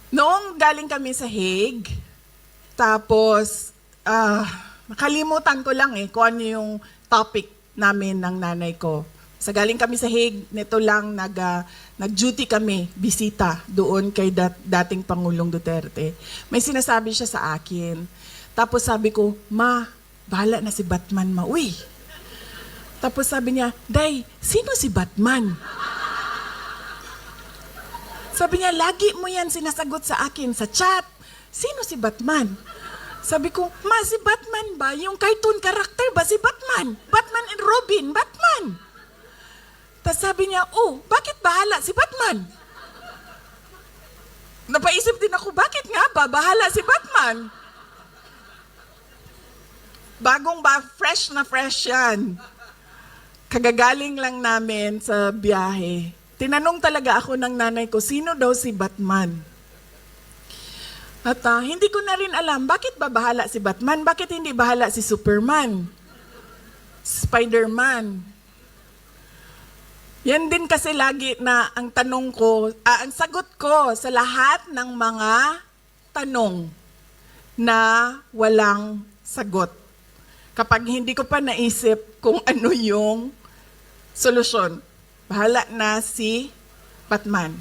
Noong galing kami sa Hague, tapos nakalimutan ko lang kung ano yung topic namin ng nanay ko. Sa galing kami sa Hague, nito lang nag-duty kami, bisita doon kay dating Pangulong Duterte. May sinasabi siya sa akin. Tapos sabi ko, Ma, bahala na si Batman mauwi. Tapos sabi niya, Day, sino si Batman? Sabi niya, lagi mo yan sinasagot sa akin sa chat. Sino si Batman? Sabi ko, Ma, si Batman ba? Yung cartoon character ba si Batman? Batman and Robin, Batman. Tapos sabi niya, oh, bakit bahala si Batman? Napaisip din ako, bakit nga ba bahala si Batman? Fresh na fresh yan. Kagagaling lang namin sa biyahe. Tinanong talaga ako ng nanay ko, sino daw si Batman? At hindi ko na rin alam, bakit ba bahala si Batman? Bakit hindi bahala si Superman? Spider-Man? Yan din kasi lagi na ang tanong ko, ang sagot ko sa lahat ng mga tanong na walang sagot. Kapag hindi ko pa naisip kung ano yung solusyon. Bahala na si Batman.